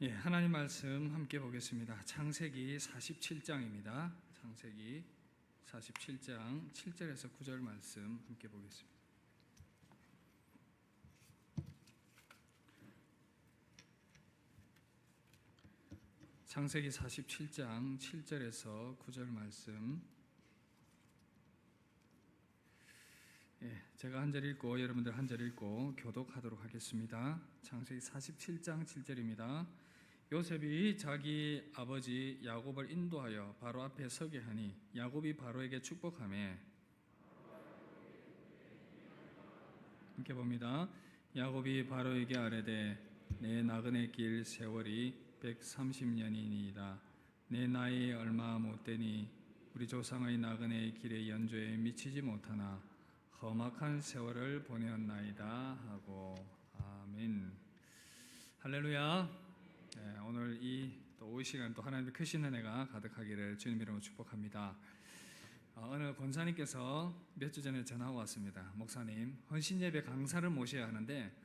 예, 하나님 말씀 함께 보겠습니다. 창세기 47장입니다. 창세기 47장 7절에서 9절 말씀 함께 보겠습니다. 창세기 47장 7절에서 9절 말씀. 예, 제가 한 절 읽고 여러분들 한 절 읽고 교독하도록 하겠습니다. 창세기 47장 7절입니다. 요셉이 자기 아버지 야곱을 인도하여 바로 앞에 서게 하니 야곱이 바로에게 축복하며, 함께 봅니다. 야곱이 바로에게 아뢰되 내 나그네 길 세월이 130년이니이다. 내 나이 얼마 못되니 우리 조상의 나그네 길의 연조에 미치지 못하나 험악한 세월을 보내었나이다 하고. 아멘. 할렐루야. 네, 오늘 이 시간 또 하나님의 크신 은혜가 가득하기를 주님 이름으로 축복합니다. 어느 권사님께서 몇 주 전에 전화가 왔습니다. 목사님, 헌신예배 강사를 모셔야 하는데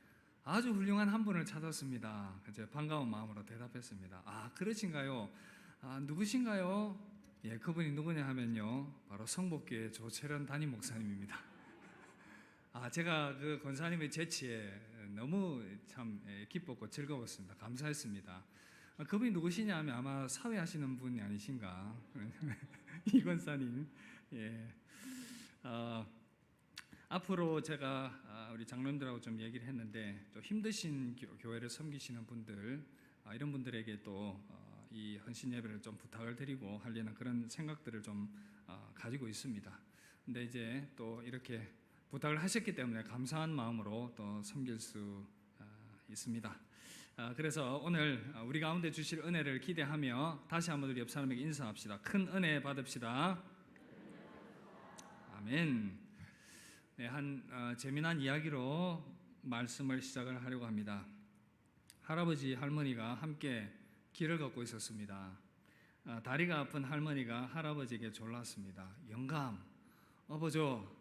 아주 훌륭한 한 분을 찾았습니다. 제가 반가운 마음으로 대답했습니다. 아, 그러신가요? 누구신가요? 예, 그분이 누구냐 하면요, 바로 성복교회 조철현 담임 목사님입니다. 제가 그 권사님의 재치에 너무 참 기뻤고 즐거웠습니다. 감사했습니다. 그분이 누구시냐 하면 아마 사회하시는 분이 아니신가. 이 권사님. 예. 앞으로 제가 우리 장로님들하고 좀 얘기를 했는데, 또 힘드신 교회를 섬기시는 분들, 이런 분들에게 또 이 헌신 예배를 좀 부탁을 드리고 하려는 그런 생각들을 좀 가지고 있습니다. 근데 이제 또 이렇게 부탁을 하셨기 때문에 감사한 마음으로 또 섬길 수 있습니다. 그래서 오늘 우리 가운데 주실 은혜를 기대하며 다시 한번 우리 옆 사람에게 인사합시다. 큰 은혜 받읍시다. 아멘. 네, 재미난 이야기로 말씀을 시작을 하려고 합니다. 할아버지 할머니가 함께 길을 걷고 있었습니다. 다리가 아픈 할머니가 할아버지에게 졸랐습니다. 영감, 업어줘.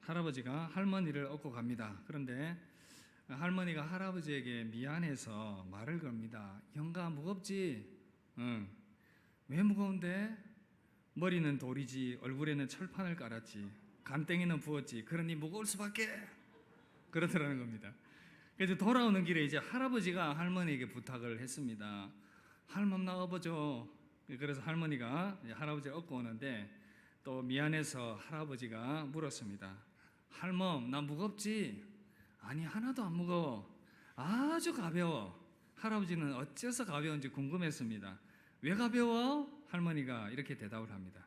할아버지가 할머니를 업고 갑니다. 그런데 할머니가 할아버지에게 미안해서 말을 겁니다. 영감, 무겁지? 응. 왜 무거운데? 머리는 돌이지, 얼굴에는 철판을 깔았지, 간땡이는 부었지, 그러니 무거울 수밖에. 그러더라는 겁니다. 그래서 돌아오는 길에 이제 할아버지가 할머니에게 부탁을 했습니다. 할멈, 나 업어줘. 그래서 할머니가 할아버지를 업고 오는데 또 미안해서 할아버지가 물었습니다. 할멈, 나 무겁지? 아니, 하나도 안 무거워. 아주 가벼워. 할아버지는 어째서 가벼운지 궁금했습니다. 왜 가벼워? 할머니가 이렇게 대답을 합니다.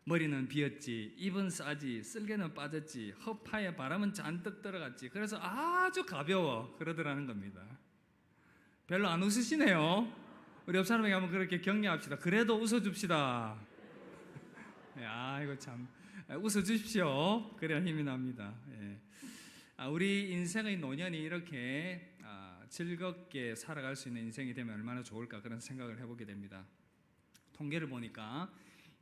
머리는 비었지, 입은 싸지, 쓸개는 빠졌지, 허파에 바람은 잔뜩 들어갔지, 그래서 아주 가벼워. 그러더라는 겁니다. 별로 안 웃으시네요. 우리 옆 사람에게 한번 그렇게 격려합시다. 그래도 웃어줍시다. 이거 참, 웃어주십시오. 그래야 힘이 납니다. 예. 우리 인생의 노년이 이렇게 즐겁게 살아갈 수 있는 인생이 되면 얼마나 좋을까, 그런 생각을 해보게 됩니다. 통계를 보니까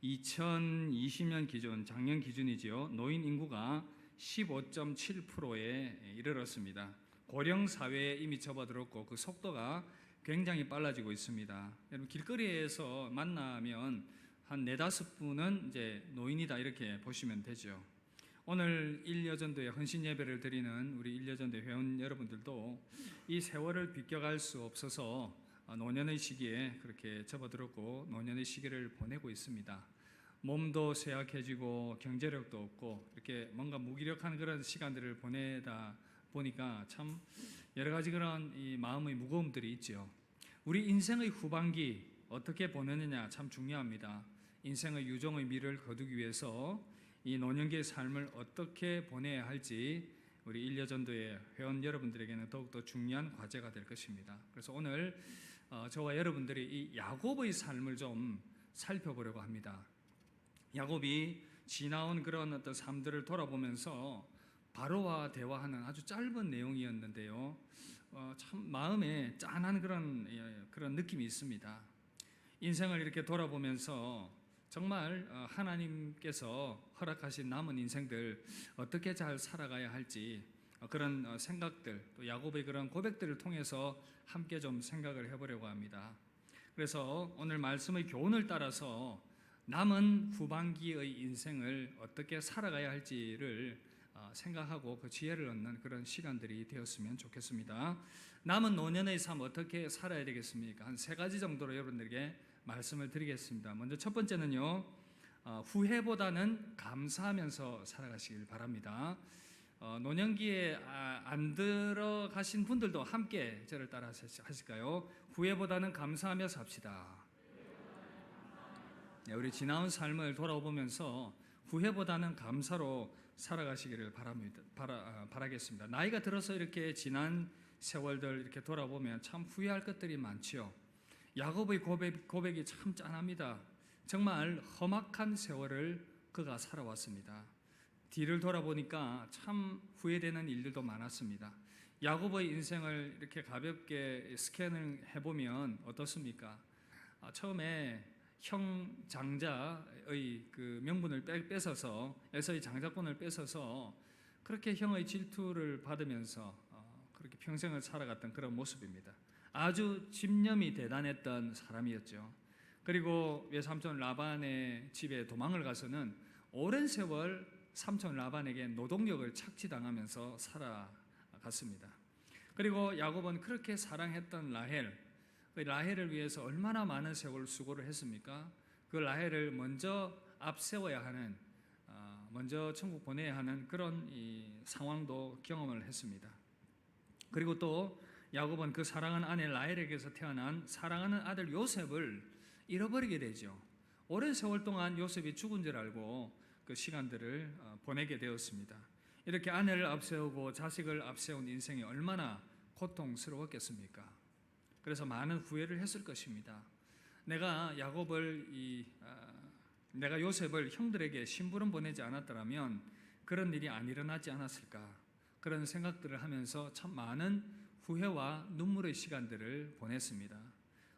2020년 기준, 작년 기준이지요, 노인 인구가 15.7%에 이르렀습니다. 고령 사회에 이미 접어들었고 그 속도가 굉장히 빨라지고 있습니다. 여러분, 길거리에서 만나면 한 4-5분은 이제 노인이다, 이렇게 보시면 되죠. 오늘 일여전도에 헌신 예배를 드리는 우리 일여전도 회원 여러분들도 이 세월을 비껴갈 수 없어서 노년의 시기에 그렇게 접어들었고 노년의 시기를 보내고 있습니다. 몸도 쇠약해지고 경제력도 없고 이렇게 뭔가 무기력한 그런 시간들을 보내다 보니까 참 여러 가지 그런 이 마음의 무거움들이 있죠. 우리 인생의 후반기 어떻게 보내느냐 참 중요합니다. 인생의 유종의 미를 거두기 위해서 이 노년기의 삶을 어떻게 보내야 할지 우리 일여전도의 회원 여러분들에게는 더욱더 중요한 과제가 될 것입니다. 그래서 오늘 저와 여러분들이 이 야곱의 삶을 좀 살펴보려고 합니다. 야곱이 지나온 그런 어떤 삶들을 돌아보면서 바로와 대화하는 아주 짧은 내용이었는데요, 참 마음에 짠한 그런 느낌이 있습니다. 인생을 이렇게 돌아보면서 정말 하나님께서 허락하신 남은 인생들 어떻게 잘 살아가야 할지 그런 생각들, 또 야곱의 그런 고백들을 통해서 함께 좀 생각을 해보려고 합니다. 그래서 오늘 말씀의 교훈을 따라서 남은 후반기의 인생을 어떻게 살아가야 할지를 생각하고 그 지혜를 얻는 그런 시간들이 되었으면 좋겠습니다. 남은 노년의 삶 어떻게 살아야 되겠습니까? 한 3가지 정도로 여러분들에게 말씀을 드리겠습니다. 먼저 첫 번째는요, 후회보다는 감사하면서 살아가시길 바랍니다. 노년기에 안 들어가신 분들도 함께 저를 따라 하실까요? 후회보다는 감사하며 삽시다. 네, 우리 지나온 삶을 돌아보면서 후회보다는 감사로 살아가시기를 바라겠습니다. 나이가 들어서 이렇게 지난 세월들 이렇게 돌아보면 참 후회할 것들이 많지요. 야곱의 고백이 참 짠합니다. 정말 험악한 세월을 그가 살아왔습니다. 뒤를 돌아보니까 참 후회되는 일들도 많았습니다. 야곱의 인생을 이렇게 가볍게 스캔을 해보면 어떻습니까? 처음에 형 장자의 그 명분을 뺏어서 에서의 장자권을 뺏어서 그렇게 형의 질투를 받으면서 그렇게 평생을 살아갔던 그런 모습입니다. 아주 집념이 대단했던 사람이었죠. 그리고 외삼촌 라반의 집에 도망을 가서는 오랜 세월 삼촌 라반에게 노동력을 착취당하면서 살아갔습니다. 그리고 야곱은 그렇게 사랑했던 라헬을 위해서 얼마나 많은 세월 수고를 했습니까? 그 라헬을 먼저 앞세워야 하는, 먼저 천국 보내야 하는 그런 이 상황도 경험을 했습니다. 그리고 또 야곱은 그 사랑하는 아내 라헬에게서 태어난 사랑하는 아들 요셉을 잃어버리게 되죠. 오랜 세월 동안 요셉이 죽은 줄 알고 그 시간들을 보내게 되었습니다. 이렇게 아내를 앞세우고 자식을 앞세운 인생이 얼마나 고통스러웠겠습니까? 그래서 많은 후회를 했을 것입니다. 내가 요셉을 형들에게 심부름 보내지 않았더라면 그런 일이 안 일어나지 않았을까? 그런 생각들을 하면서 참 많은 후회와 눈물의 시간들을 보냈습니다.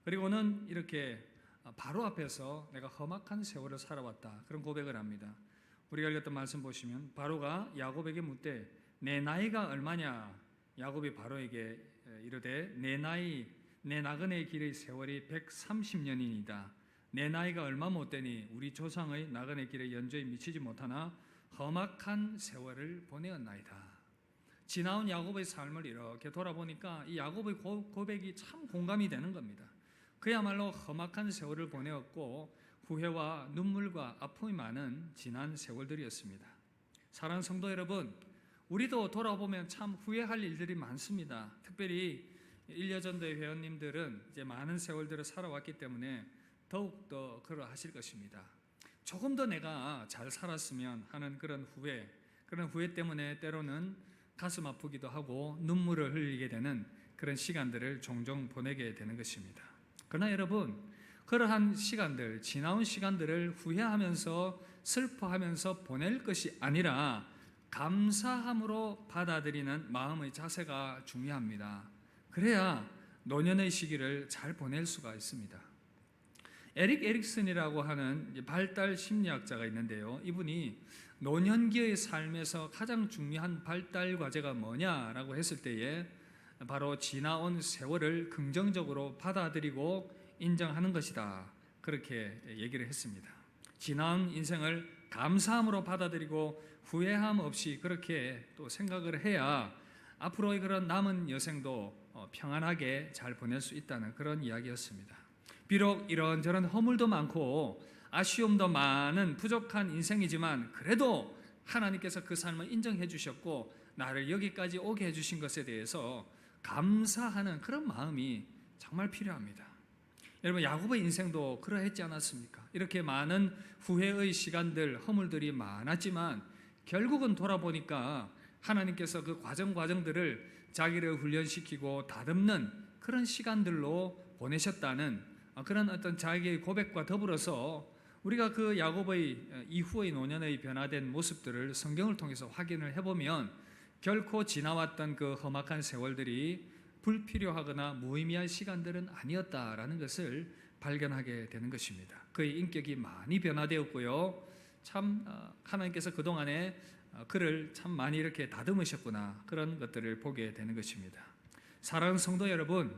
그리고는 이렇게 바로 앞에서 내가 험악한 세월을 살아왔다, 그런 고백을 합니다. 우리가 읽었던 말씀 보시면 바로가 야곱에게 묻되 내 나이가 얼마냐? 야곱이 바로에게 이르되 내 나그네의 길의 세월이 130년이니이다. 내 나이가 얼마 못되니 우리 조상의 나그네 길의 연조에 미치지 못하나 험악한 세월을 보내었나이다. 지나온 야곱의 삶을 이렇게 돌아보니까 이 야곱의 고백이 참 공감이 되는 겁니다. 그야말로 험악한 세월을 보내었고 후회와 눈물과 아픔이 많은 지난 세월들이었습니다. 사랑하는 성도 여러분, 우리도 돌아보면 참 후회할 일들이 많습니다. 특별히 일여전도의 회원님들은 이제 많은 세월들을 살아왔기 때문에 더욱더 그러하실 것입니다. 조금 더 내가 잘 살았으면 하는 그런 후회 때문에 때로는 가슴 아프기도 하고 눈물을 흘리게 되는 그런 시간들을 종종 보내게 되는 것입니다. 그러나 여러분, 그러한 시간들, 지나온 시간들을 후회하면서 슬퍼하면서 보낼 것이 아니라 감사함으로 받아들이는 마음의 자세가 중요합니다. 그래야 노년의 시기를 잘 보낼 수가 있습니다. 에릭 에릭슨이라고 하는 발달 심리학자가 있는데요. 이분이 노년기의 삶에서 가장 중요한 발달 과제가 뭐냐라고 했을 때에 바로 지나온 세월을 긍정적으로 받아들이고 인정하는 것이다, 그렇게 얘기를 했습니다. 지나온 인생을 감사함으로 받아들이고 후회함 없이 그렇게 또 생각을 해야 앞으로의 그런 남은 여생도 평안하게 잘 보낼 수 있다는 그런 이야기였습니다. 비록 이런저런 허물도 많고 아쉬움도 많은 부족한 인생이지만 그래도 하나님께서 그 삶을 인정해 주셨고 나를 여기까지 오게 해주신 것에 대해서 감사하는 그런 마음이 정말 필요합니다. 여러분, 야곱의 인생도 그러했지 않았습니까? 이렇게 많은 후회의 시간들, 허물들이 많았지만 결국은 돌아보니까 하나님께서 그 과정들을 자기를 훈련시키고 다듬는 그런 시간들로 보내셨다는 그런 어떤 자기의 고백과 더불어서 우리가 그 야곱의 이후의 노년의 변화된 모습들을 성경을 통해서 확인을 해보면 결코 지나왔던 그 험악한 세월들이 불필요하거나 무의미한 시간들은 아니었다라는 것을 발견하게 되는 것입니다. 그의 인격이 많이 변화되었고요. 참 하나님께서 그동안에 그를 참 많이 이렇게 다듬으셨구나, 그런 것들을 보게 되는 것입니다. 사랑하는 성도 여러분,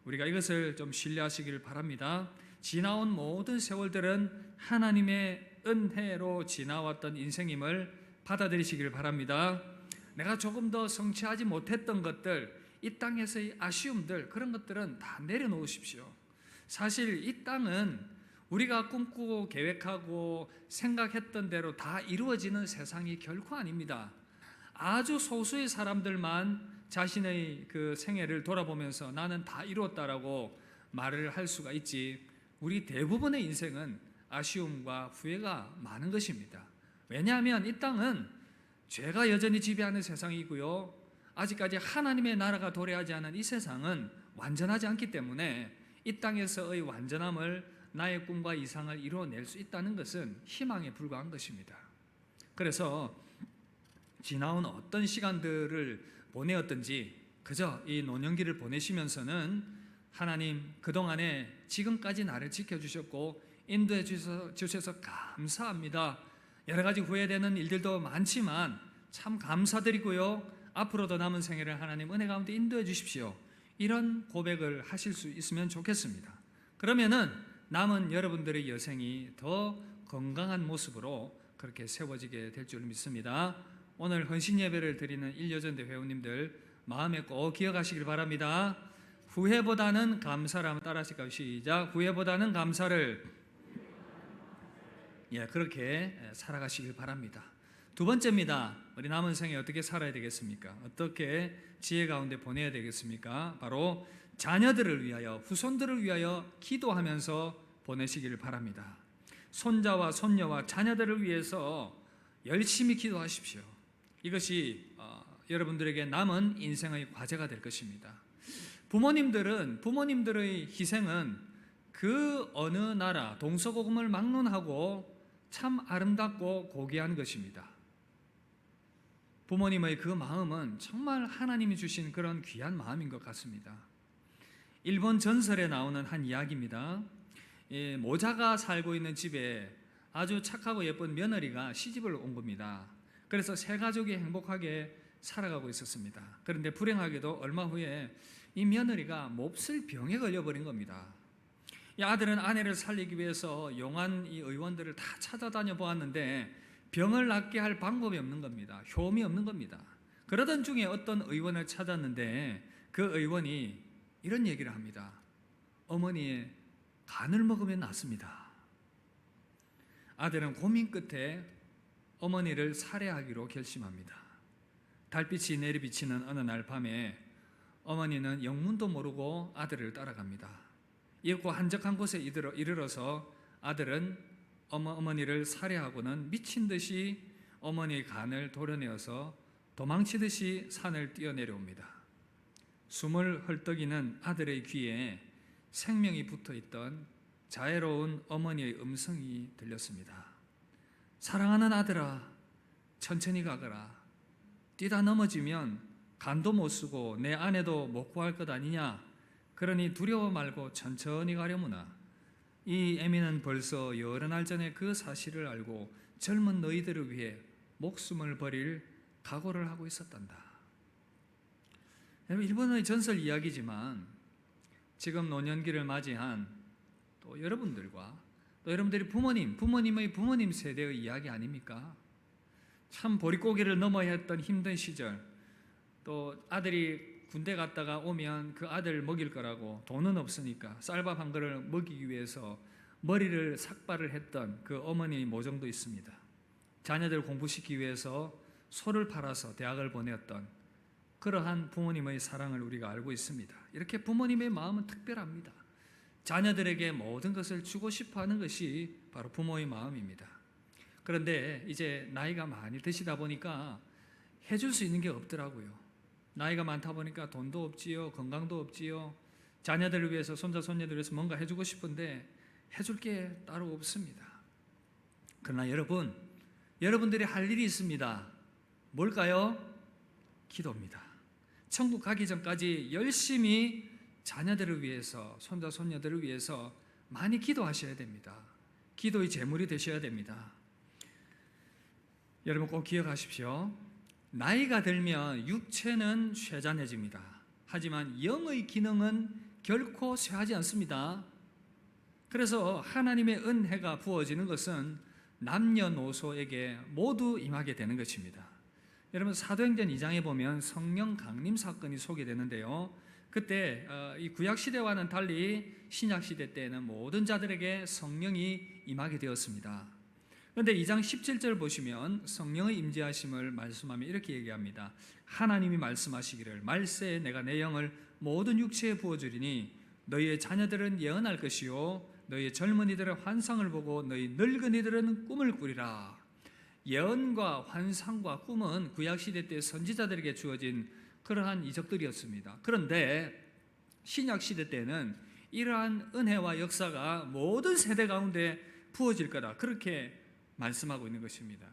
우리가 이것을 좀 신뢰하시길 바랍니다. 지나온 모든 세월들은 하나님의 은혜로 지나왔던 인생임을 받아들이시길 바랍니다. 내가 조금 더 성취하지 못했던 것들, 이 땅에서의 아쉬움들, 그런 것들은 다 내려놓으십시오. 사실 이 땅은 우리가 꿈꾸고 계획하고 생각했던 대로 다 이루어지는 세상이 결코 아닙니다. 아주 소수의 사람들만 자신의 그 생애를 돌아보면서 나는 다 이루었다라고 말을 할 수가 있지, 우리 대부분의 인생은 아쉬움과 후회가 많은 것입니다. 왜냐하면 이 땅은 죄가 여전히 지배하는 세상이고요, 아직까지 하나님의 나라가 도래하지 않은 이 세상은 완전하지 않기 때문에 이 땅에서의 완전함을, 나의 꿈과 이상을 이루어낼 수 있다는 것은 희망에 불과한 것입니다. 그래서 지나온 어떤 시간들을 보내었든지 그저 이 노년기를 보내시면서는 하나님, 그동안에 지금까지 나를 지켜주셨고 인도해 주셔서 감사합니다. 여러 가지 후회되는 일들도 많지만 참 감사드리고요, 앞으로도 남은 생애를 하나님 은혜 가운데 인도해 주십시오. 이런 고백을 하실 수 있으면 좋겠습니다. 그러면은 남은 여러분들의 여생이 더 건강한 모습으로 그렇게 세워지게 될 줄 믿습니다. 오늘 헌신 예배를 드리는 일여전대 회원님들 마음에 꼭 기억하시길 바랍니다. 후회보다는 감사를 한번 따라 하실까요? 시작. 후회보다는 감사를, 그렇게 살아가시길 바랍니다. 두 번째입니다. 우리 남은 생에 어떻게 살아야 되겠습니까? 어떻게 지혜 가운데 보내야 되겠습니까? 바로 자녀들을 위하여, 후손들을 위하여 기도하면서 보내시기를 바랍니다. 손자와 손녀와 자녀들을 위해서 열심히 기도하십시오. 이것이 여러분들에게 남은 인생의 과제가 될 것입니다. 부모님들의 희생은 그 어느 나라 동서고금을 막론하고 참 아름답고 고귀한 것입니다. 부모님의 그 마음은 정말 하나님이 주신 그런 귀한 마음인 것 같습니다. 일본 전설에 나오는 한 이야기입니다. 모자가 살고 있는 집에 아주 착하고 예쁜 며느리가 시집을 온 겁니다. 그래서 세 가족이 행복하게 살아가고 있었습니다. 그런데 불행하게도 얼마 후에 이 며느리가 몹쓸 병에 걸려버린 겁니다. 이 아들은 아내를 살리기 위해서 용한 이 의원들을 다 찾아다녀 보았는데 병을 낫게 할 방법이 없는 겁니다. 효험이 없는 겁니다. 그러던 중에 어떤 의원을 찾았는데 그 의원이 이런 얘기를 합니다. 어머니의 간을 먹으면 낫습니다. 아들은 고민 끝에 어머니를 살해하기로 결심합니다. 달빛이 내리비치는 어느 날 밤에 어머니는 영문도 모르고 아들을 따라갑니다. 이윽고 한적한 곳에 이르러서 아들은 어머니를 살해하고는 미친 듯이 어머니의 간을 도려내어서 도망치듯이 산을 뛰어내려옵니다. 숨을 헐떡이는 아들의 귀에 생명이 붙어있던 자애로운 어머니의 음성이 들렸습니다. 사랑하는 아들아, 천천히 가거라. 뛰다 넘어지면 간도 못 쓰고 내 아내도 못 구할 것 아니냐. 그러니 두려워 말고 천천히 가려무나. 이 애미는 벌써 여러 날 전에 그 사실을 알고 젊은 너희들을 위해 목숨을 버릴 각오를 하고 있었단다. 일본의 전설 이야기지만 지금 노년기를 맞이한 또 여러분들과 또 여러분들이 부모님의 부모님 세대의 이야기 아닙니까? 참 보릿고개를 넘어야 했던 힘든 시절, 또 아들이 군대 갔다가 오면 그 아들 먹일 거라고 돈은 없으니까 쌀밥 한 그릇을 먹이기 위해서 머리를 삭발을 했던 그 어머니의 모정도 있습니다. 자녀들 공부시키기 위해서 소를 팔아서 대학을 보냈던 그러한 부모님의 사랑을 우리가 알고 있습니다. 이렇게 부모님의 마음은 특별합니다. 자녀들에게 모든 것을 주고 싶어 하는 것이 바로 부모의 마음입니다. 그런데 이제 나이가 많이 드시다 보니까 해줄 수 있는 게 없더라고요. 나이가 많다 보니까 돈도 없지요, 건강도 없지요. 자녀들을 위해서, 손자 손녀들을 위해서 뭔가 해주고 싶은데 해줄 게 따로 없습니다. 그러나 여러분들이 할 일이 있습니다. 뭘까요? 기도입니다. 천국 가기 전까지 열심히 자녀들을 위해서, 손자 손녀들을 위해서 많이 기도하셔야 됩니다. 기도의 제물이 되셔야 됩니다. 여러분 꼭 기억하십시오. 나이가 들면 육체는 쇠잔해집니다. 하지만 영의 기능은 결코 쇠하지 않습니다. 그래서 하나님의 은혜가 부어지는 것은 남녀노소에게 모두 임하게 되는 것입니다. 여러분 사도행전 2장에 보면 성령 강림 사건이 소개되는데요. 그때 이 구약 시대와는 달리 신약 시대 때에는 모든 자들에게 성령이 임하게 되었습니다. 그런데 2장 17절 보시면 성령의 임재하심을 말씀하며 이렇게 얘기합니다. 하나님이 말씀하시기를 말세에 내가 내 영을 모든 육체에 부어주리니 너희의 자녀들은 예언할 것이요 너희의 젊은이들은 환상을 보고 너희 늙은이들은 꿈을 꾸리라. 예언과 환상과 꿈은 구약시대 때 선지자들에게 주어진 그러한 이적들이었습니다. 그런데 신약시대 때는 이러한 은혜와 역사가 모든 세대 가운데 부어질 거다, 그렇게 말씀하고 있는 것입니다.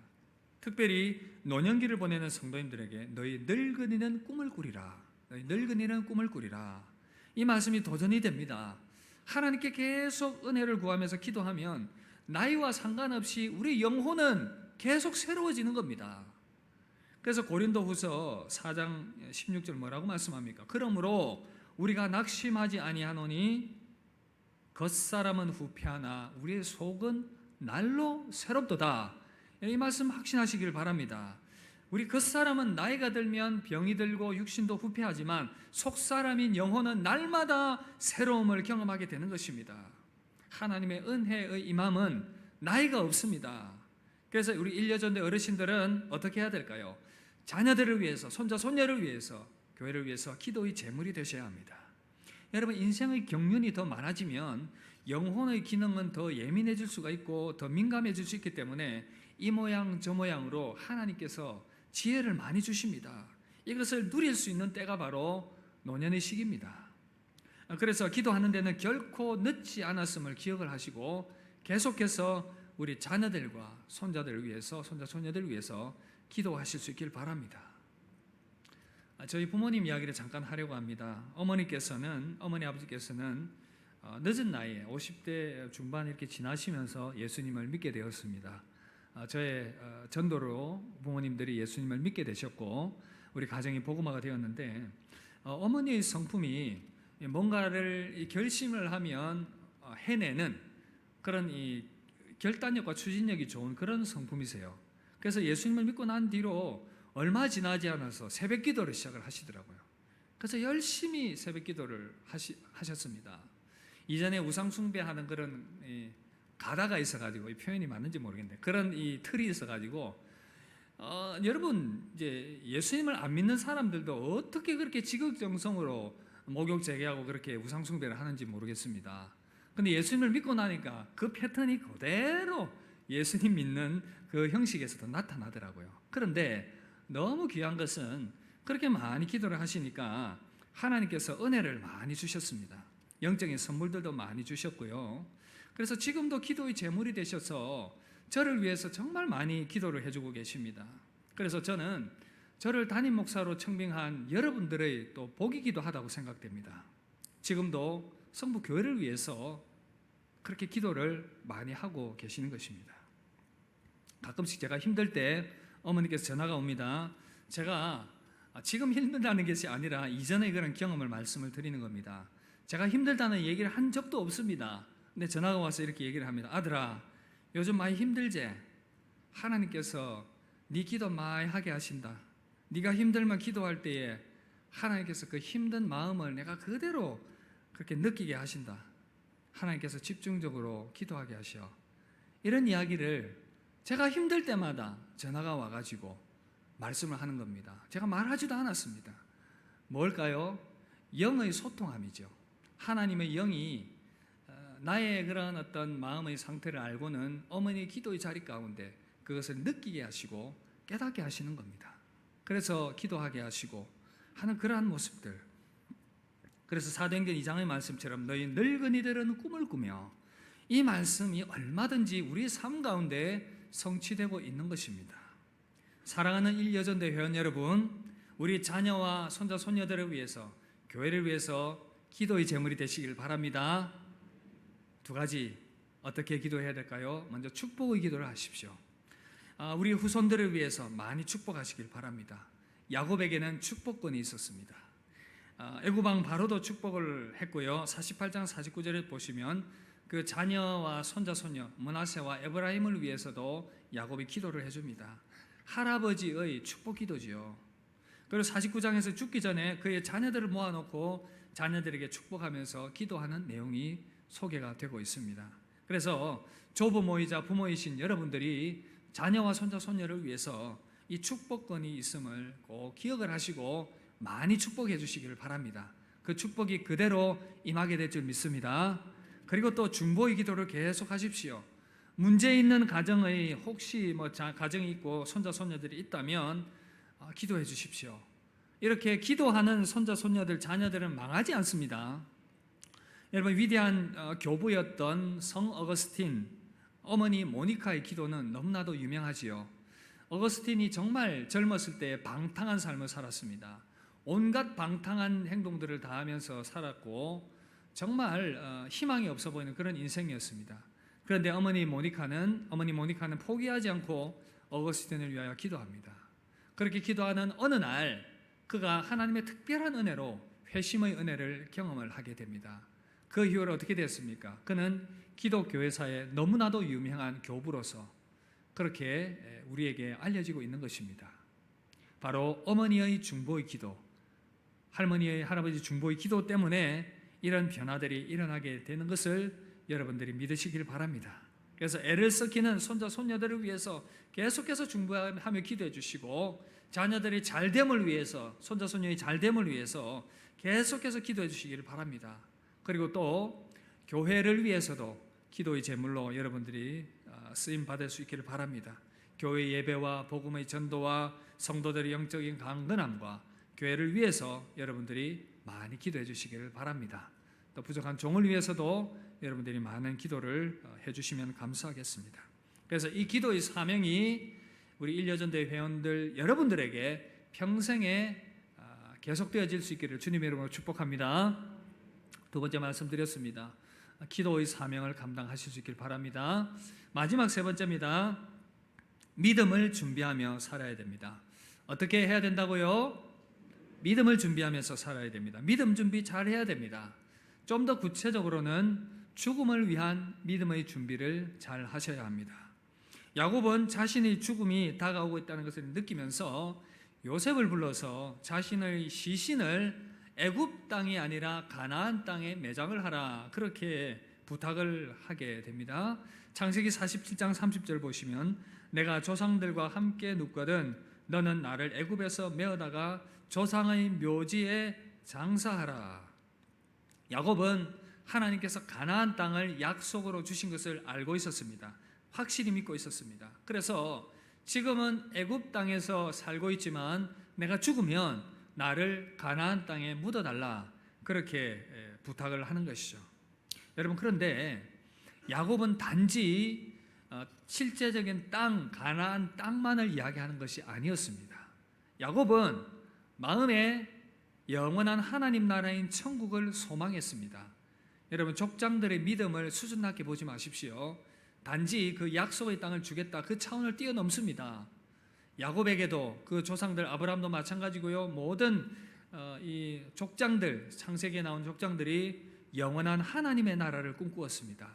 특별히 노년기를 보내는 성도님들에게 너희 늙은이는 꿈을 꾸리라, 너희 늙은이는 꿈을 꾸리라, 이 말씀이 도전이 됩니다. 하나님께 계속 은혜를 구하면서 기도하면 나이와 상관없이 우리 영혼은 계속 새로워지는 겁니다. 그래서 고린도후서 4장 16절 뭐라고 말씀합니까? 그러므로 우리가 낙심하지 아니하노니 겉사람은 후패하나 우리의 속은 날로 새롭도다. 이 말씀 확신하시길 바랍니다. 우리 겉사람은 나이가 들면 병이 들고 육신도 후패하지만 속사람인 영혼은 날마다 새로움을 경험하게 되는 것입니다. 하나님의 은혜의 임함은 나이가 없습니다. 그래서 우리 일여전대 어르신들은 어떻게 해야 될까요? 자녀들을 위해서, 손자 손녀를 위해서, 교회를 위해서 기도의 제물이 되셔야 합니다. 여러분 인생의 경륜이 더 많아지면 영혼의 기능은 더 예민해질 수가 있고 더 민감해질 수 있기 때문에 이 모양 저 모양으로 하나님께서 지혜를 많이 주십니다. 이것을 누릴 수 있는 때가 바로 노년의 시기입니다. 그래서 기도하는 데는 결코 늦지 않았음을 기억을 하시고 계속해서 우리 자녀들과 손자들을 위해서, 손자 손녀들을 위해서 기도하실 수 있길 바랍니다. 저희 부모님 이야기를 잠깐 하려고 합니다. 어머니 아버지께서는 늦은 나이에 50대 중반 이렇게 지나시면서 예수님을 믿게 되었습니다. 저의 전도로 부모님들이 예수님을 믿게 되셨고 우리 가정이 복음화가 되었는데 어머니의 성품이 뭔가를 결심을 하면 해내는 그런 이 결단력과 추진력이 좋은 그런 성품이세요. 그래서 예수님을 믿고 난 뒤로 얼마 지나지 않아서 새벽 기도를 시작을 하시더라고요. 그래서 열심히 새벽 기도를 하셨습니다. 이전에 우상 숭배하는 그런 가다가 있어가지고 이 표현이 맞는지 모르겠는데 그런 이 틀이 있어가지고 여러분 이제 예수님을 안 믿는 사람들도 어떻게 그렇게 지극정성으로 목욕 재개하고 그렇게 우상 숭배를 하는지 모르겠습니다. 근데 예수님을 믿고 나니까 그 패턴이 그대로 예수님 믿는 그 형식에서도 나타나더라고요. 그런데 너무 귀한 것은 그렇게 많이 기도를 하시니까 하나님께서 은혜를 많이 주셨습니다. 영적인 선물들도 많이 주셨고요. 그래서 지금도 기도의 제물이 되셔서 저를 위해서 정말 많이 기도를 해주고 계십니다. 그래서 저는 저를 담임 목사로 청빙한 여러분들의 또 복이기도 하다고 생각됩니다. 지금도 성부 교회를 위해서 그렇게 기도를 많이 하고 계시는 것입니다. 가끔씩 제가 힘들 때 어머니께서 전화가 옵니다. 제가 지금 힘들다는 것이 아니라 이전의 그런 경험을 말씀을 드리는 겁니다. 제가 힘들다는 얘기를 한 적도 없습니다. 근데 전화가 와서 이렇게 얘기를 합니다. 아들아, 요즘 많이 힘들지? 하나님께서 네 기도 많이 하게 하신다. 네가 힘들면 기도할 때에 하나님께서 그 힘든 마음을 내가 그대로 그렇게 느끼게 하신다. 하나님께서 집중적으로 기도하게 하셔. 이런 이야기를 제가 힘들 때마다 전화가 와가지고 말씀을 하는 겁니다. 제가 말하지도 않았습니다. 뭘까요? 영의 소통함이죠. 하나님의 영이 나의 그런 어떤 마음의 상태를 알고는 어머니의 기도의 자리 가운데 그것을 느끼게 하시고 깨닫게 하시는 겁니다. 그래서 기도하게 하시고 하는 그러한 모습들. 그래서 사도행전 2장의 말씀처럼 너희 늙은이들은 꿈을 꾸며, 이 말씀이 얼마든지 우리의 삶 가운데 성취되고 있는 것입니다. 사랑하는 일여전대 회원 여러분, 우리 자녀와 손자 손녀들을 위해서, 교회를 위해서 기도의 제물이 되시길 바랍니다. 두 가지 어떻게 기도해야 될까요? 먼저 축복의 기도를 하십시오. 우리 후손들을 위해서 많이 축복하시길 바랍니다. 야곱에게는 축복권이 있었습니다. 애굽 왕 바로도 축복을 했고요. 48장 49절에 보시면 그 자녀와 손자 손녀 므낫세와 에브라임을 위해서도 야곱이 기도를 해줍니다. 할아버지의 축복 기도지요. 그리고 49장에서 죽기 전에 그의 자녀들을 모아놓고 자녀들에게 축복하면서 기도하는 내용이 소개가 되고 있습니다. 그래서 조부모이자 부모이신 여러분들이 자녀와 손자 손녀를 위해서 이 축복권이 있음을 꼭 기억을 하시고 많이 축복해 주시기를 바랍니다. 그 축복이 그대로 임하게 될 줄 믿습니다. 그리고 또 중보의 기도를 계속 하십시오. 문제 있는 가정의 혹시 가정이 있고 손자 손녀들이 있다면 기도해 주십시오. 이렇게 기도하는 손자 손녀들 자녀들은 망하지 않습니다. 여러분, 위대한 교부였던 성 어거스틴 어머니 모니카의 기도는 너무나도 유명하지요. 어거스틴이 정말 젊었을 때 방탕한 삶을 살았습니다. 온갖 방탕한 행동들을 다 하면서 살았고 정말 희망이 없어 보이는 그런 인생이었습니다. 그런데 어머니 모니카는 포기하지 않고 어거스틴을 위하여 기도합니다. 그렇게 기도하는 어느 날 그가 하나님의 특별한 은혜로 회심의 은혜를 경험을 하게 됩니다. 그 이후로 어떻게 됐습니까? 그는 기독교회사에 너무나도 유명한 교부로서 그렇게 우리에게 알려지고 있는 것입니다. 바로 어머니의 중보의 기도, 할아버지 중보의 기도 때문에 이런 변화들이 일어나게 되는 것을 여러분들이 믿으시길 바랍니다. 그래서 애를 썩히는 손자 손녀들을 위해서 계속해서 중보하며 기도해 주시고 자녀들이 잘됨을 위해서 손자 손녀의 잘됨을 위해서 계속해서 기도해 주시기를 바랍니다. 그리고 또 교회를 위해서도 기도의 제물로 여러분들이 쓰임 받을 수 있기를 바랍니다. 교회 예배와 복음의 전도와 성도들의 영적인 강건함과 교회를 위해서 여러분들이 많이 기도해 주시기를 바랍니다. 또 부족한 종을 위해서도 여러분들이 많은 기도를 해주시면 감사하겠습니다. 그래서 이 기도의 사명이 우리 일여전대 회원들 여러분들에게 평생에 계속되어질 수 있기를 주님의 이름으로 축복합니다. 두 번째 말씀드렸습니다. 기도의 사명을 감당하실 수 있길 바랍니다. 마지막 세 번째입니다. 믿음을 준비하며 살아야 됩니다. 어떻게 해야 된다고요? 믿음을 준비하면서 살아야 됩니다. 믿음 준비 잘 해야 됩니다. 좀 더 구체적으로는 죽음을 위한 믿음의 준비를 잘 하셔야 합니다. 야곱은 자신의 죽음이 다가오고 있다는 것을 느끼면서 요셉을 불러서 자신의 시신을 애굽 땅이 아니라 가나안 땅에 매장을 하라 그렇게 부탁을 하게 됩니다. 창세기 47장 30절 보시면 내가 조상들과 함께 눕거든 너는 나를 애굽에서 메어다가 조상의 묘지에 장사하라. 야곱은 하나님께서 가나안 땅을 약속으로 주신 것을 알고 있었습니다. 확실히 믿고 있었습니다. 그래서 지금은 애굽 땅에서 살고 있지만 내가 죽으면 나를 가나안 땅에 묻어달라 그렇게 부탁을 하는 것이죠. 여러분, 그런데 야곱은 단지 실제적인 땅 가나안 땅만을 이야기하는 것이 아니었습니다. 야곱은 마음에 영원한 하나님 나라인 천국을 소망했습니다. 여러분, 족장들의 믿음을 수준 낮게 보지 마십시오. 단지 그 약속의 땅을 주겠다 그 차원을 뛰어넘습니다. 야곱에게도 그 조상들 아브라함도 마찬가지고요. 모든 이 족장들, 창세기에 나온 족장들이 영원한 하나님의 나라를 꿈꾸었습니다.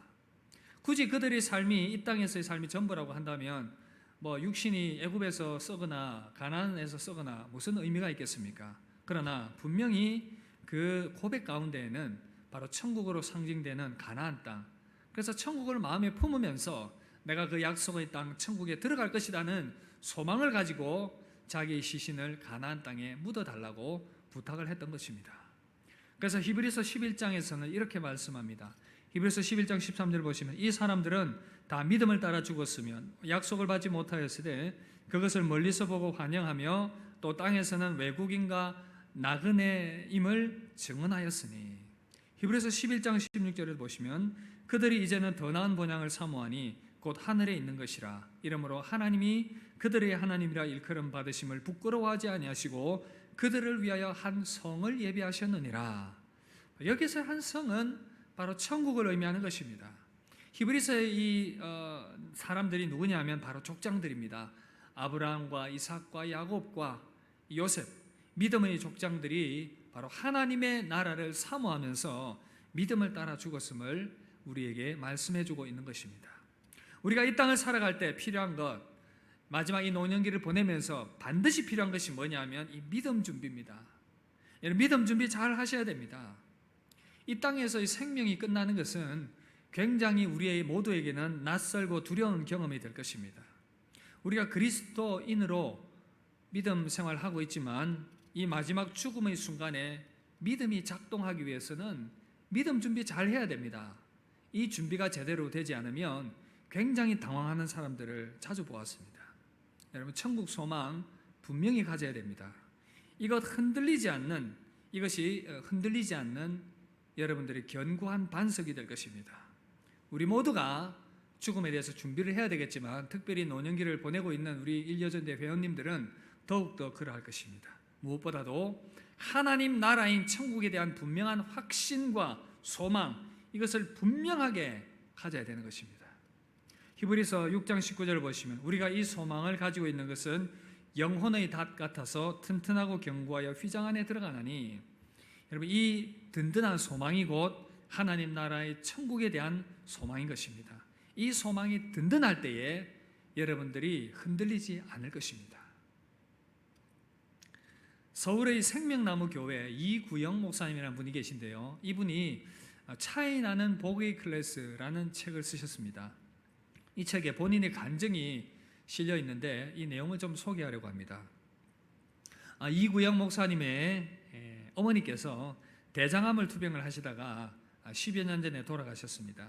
굳이 그들의 삶이 이 땅에서의 삶이 전부라고 한다면 육신이 애굽에서 썩거나 가나안에서 썩거나 무슨 의미가 있겠습니까? 그러나 분명히 그 고백 가운데에는 바로 천국으로 상징되는 가나안 땅, 그래서 천국을 마음에 품으면서 내가 그 약속의 땅 천국에 들어갈 것이라는 소망을 가지고 자기의 시신을 가나안 땅에 묻어달라고 부탁을 했던 것입니다. 그래서 히브리서 11장에서는 이렇게 말씀합니다. 히브리서 11장 13절 보시면 이 사람들은 다 믿음을 따라 죽었으면 약속을 받지 못하였으되 그것을 멀리서 보고 환영하며 또 땅에서는 외국인과 나그네임을 증언하였으니. 히브리서 11장 16절을 보시면 그들이 이제는 더 나은 본향을 사모하니 곧 하늘에 있는 것이라. 이러므로 하나님이 그들의 하나님이라 일컬음 받으심을 부끄러워하지 아니하시고 그들을 위하여 한 성을 예비하셨느니라. 여기서 한 성은 바로 천국을 의미하는 것입니다. 히브리서의 이 사람들이 누구냐면 바로 족장들입니다. 아브라함과 이삭과 야곱과 요셉, 믿음의 족장들이 바로 하나님의 나라를 사모하면서 믿음을 따라 죽었음을 우리에게 말씀해주고 있는 것입니다. 우리가 이 땅을 살아갈 때 필요한 것, 마지막 이 노년기를 보내면서 반드시 필요한 것이 뭐냐면 이 믿음 준비입니다. 여러분, 믿음 준비 잘 하셔야 됩니다. 이 땅에서의 생명이 끝나는 것은 굉장히 우리 모두에게는 낯설고 두려운 경험이 될 것입니다. 우리가 그리스도인으로 믿음 생활하고 있지만 이 마지막 죽음의 순간에 믿음이 작동하기 위해서는 믿음 준비 잘 해야 됩니다. 이 준비가 제대로 되지 않으면 굉장히 당황하는 사람들을 자주 보았습니다. 여러분, 천국 소망 분명히 가져야 됩니다. 이것이 흔들리지 않는 여러분들의 견고한 반석이 될 것입니다. 우리 모두가 죽음에 대해서 준비를 해야 되겠지만 특별히 노년기를 보내고 있는 우리 일여전대 회원님들은 더욱더 그러할 것입니다. 무엇보다도 하나님 나라인 천국에 대한 분명한 확신과 소망, 이것을 분명하게 가져야 되는 것입니다. 히브리서 6장 19절을 보시면 우리가 이 소망을 가지고 있는 것은 영혼의 닷 같아서 튼튼하고 견고하여 휘장 안에 들어가나니, 여러분, 이 든든한 소망이 곧 하나님 나라의 천국에 대한 소망인 것입니다. 이 소망이 든든할 때에 여러분들이 흔들리지 않을 것입니다. 서울의 생명나무 교회 이구영 목사님이라는 분이 계신데요, 이분이 차이 나는 복의 클래스라는 책을 쓰셨습니다. 이 책에 본인의 간증이 실려 있는데 이 내용을 좀 소개하려고 합니다. 이구영 목사님의 어머니께서 대장암을 투병을 하시다가 10여 년 전에 돌아가셨습니다.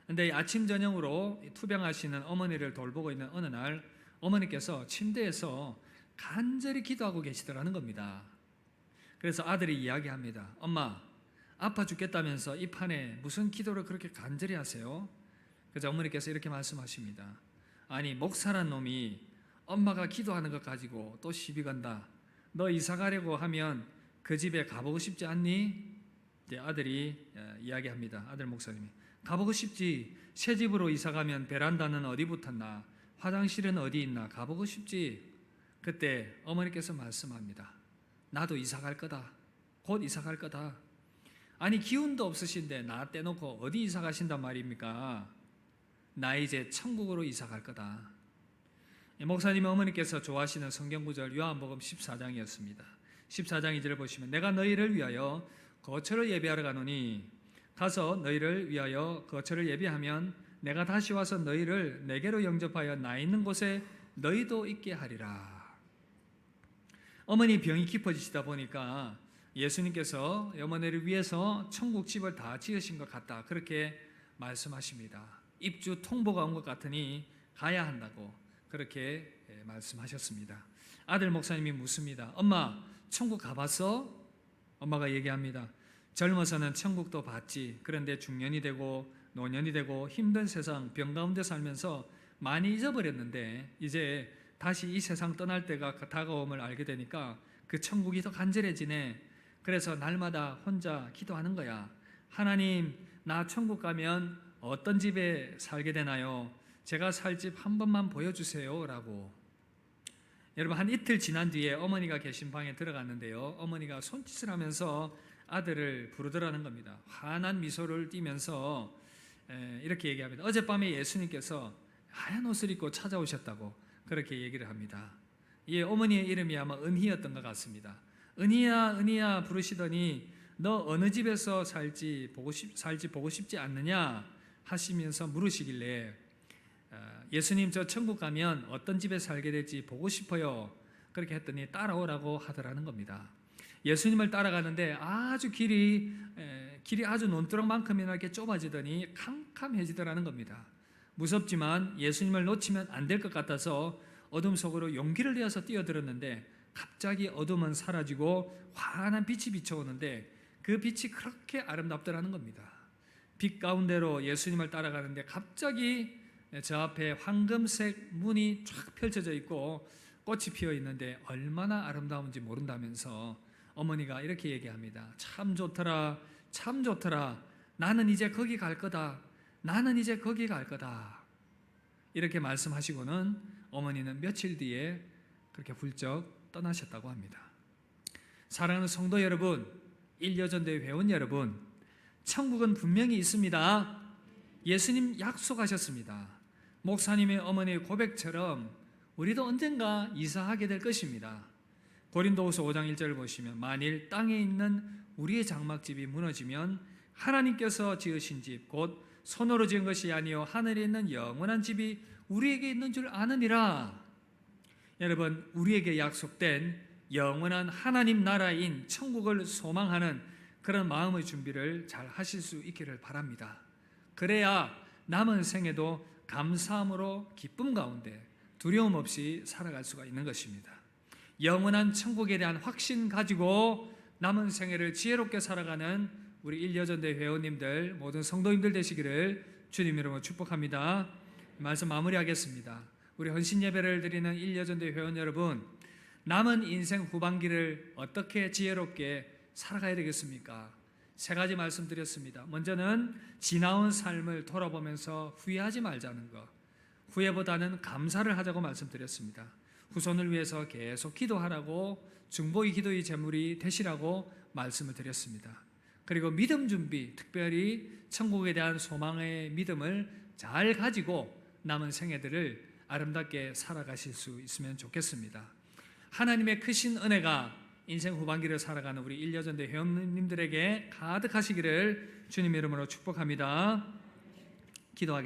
그런데 아침 저녁으로 투병하시는 어머니를 돌보고 있는 어느 날 어머니께서 침대에서 간절히 기도하고 계시더라는 겁니다. 그래서 아들이 이야기합니다. 엄마, 아파 죽겠다면서 이 판에 무슨 기도를 그렇게 간절히 하세요? 그래서 어머니께서 이렇게 말씀하십니다. 아니, 목사란 놈이 엄마가 기도하는 것 가지고 또 시비 건다. 너 이사 가려고 하면 그 집에 가보고 싶지 않니? 아들이 이야기합니다. 아들 목사님이 가보고 싶지. 새 집으로 이사 가면 베란다는 어디 붙었나? 화장실은 어디 있나? 가보고 싶지. 그때 어머니께서 말씀합니다. 나도 이사 갈 거다. 곧 이사 갈 거다. 아니, 기운도 없으신데 나 떼놓고 어디 이사 가신단 말입니까? 나 이제 천국으로 이사 갈 거다. 목사님 어머니께서 좋아하시는 성경구절 요한복음 14장이었습니다. 14장 2절을 보시면 내가 너희를 위하여 거처를 예비하러 가노니 가서 너희를 위하여 거처를 예비하면 내가 다시 와서 너희를 내게로 영접하여 나 있는 곳에 너희도 있게 하리라. 어머니 병이 깊어지시다 보니까 예수님께서 어머니를 위해서 천국집을 다 지으신 것 같다, 그렇게 말씀하십니다. 입주 통보가 온 것 같으니 가야 한다고 그렇게 말씀하셨습니다. 아들 목사님이 묻습니다. 엄마, 천국 가봤어? 엄마가 얘기합니다. 젊어서는 천국도 봤지. 그런데 중년이 되고 노년이 되고 힘든 세상, 병 가운데 살면서 많이 잊어버렸는데 이제 다시 이 세상 떠날 때가 다가옴을 알게 되니까 그 천국이 더 간절해지네. 그래서 날마다 혼자 기도하는 거야. 하나님, 나 천국 가면 어떤 집에 살게 되나요? 제가 살 집 한 번만 보여주세요 라고. 여러분, 한 이틀 지난 뒤에 어머니가 계신 방에 들어갔는데요, 어머니가 손짓을 하면서 아들을 부르더라는 겁니다. 환한 미소를 띠면서 이렇게 얘기합니다. 어젯밤에 예수님께서 하얀 옷을 입고 찾아오셨다고 그렇게 얘기를 합니다. 이 어머니의 이름이 아마 은희였던 것 같습니다. 은희야, 은희야 부르시더니 너 어느 집에서 살지 보고 싶지 않느냐 하시면서 물으시길래 예수님, 저 천국 가면 어떤 집에 살게 될지 보고 싶어요. 그렇게 했더니 따라오라고 하더라는 겁니다. 예수님을 따라가는데 아주 길이 아주 논두렁만큼이나 이렇게 좁아지더니 캄캄해지더라는 겁니다. 무섭지만 예수님을 놓치면 안 될 것 같아서 어둠 속으로 용기를 내어서 뛰어들었는데 갑자기 어둠은 사라지고 환한 빛이 비춰오는데 그 빛이 그렇게 아름답더라는 겁니다. 빛 가운데로 예수님을 따라가는데 갑자기 저 앞에 황금색 문이 쫙 펼쳐져 있고 꽃이 피어 있는데 얼마나 아름다운지 모른다면서 어머니가 이렇게 얘기합니다. 참 좋더라, 참 좋더라. 나는 이제 거기 갈 거다. 나는 이제 거기 갈 거다. 이렇게 말씀하시고는 어머니는 며칠 뒤에 그렇게 훌쩍 떠나셨다고 합니다. 사랑하는 성도 여러분, 일여전도회 회원 여러분, 천국은 분명히 있습니다. 예수님 약속하셨습니다. 목사님의 어머니의 고백처럼 우리도 언젠가 이사하게 될 것입니다. 고린도후서 5장 1절을 보시면 만일 땅에 있는 우리의 장막집이 무너지면 하나님께서 지으신 집 곧 손으로 지은 것이 아니요 하늘에 있는 영원한 집이 우리에게 있는 줄 아느니라. 여러분, 우리에게 약속된 영원한 하나님 나라인 천국을 소망하는 그런 마음의 준비를 잘 하실 수 있기를 바랍니다. 그래야 남은 생에도 감사함으로 기쁨 가운데 두려움 없이 살아갈 수가 있는 것입니다. 영원한 천국에 대한 확신 가지고 남은 생애를 지혜롭게 살아가는 우리 일여전대 회원님들, 모든 성도님들 되시기를 주님 이름으로 축복합니다. 말씀 마무리하겠습니다. 우리 헌신 예배를 드리는 일여전대 회원 여러분, 남은 인생 후반기를 어떻게 지혜롭게 살아가야 되겠습니까? 세 가지 말씀드렸습니다. 먼저는 지나온 삶을 돌아보면서 후회하지 말자는 것, 후회보다는 감사를 하자고 말씀드렸습니다. 후손을 위해서 계속 기도하라고, 중보의 기도의 제물이 되시라고 말씀을 드렸습니다. 그리고 믿음 준비, 특별히 천국에 대한 소망의 믿음을 잘 가지고 남은 생애들을 아름답게 살아가실 수 있으면 좋겠습니다. 하나님의 크신 은혜가 인생 후반기를 살아가는 우리 일여전대 회원님들에게 가득하시기를 주님 이름으로 축복합니다. 기도하겠습니다.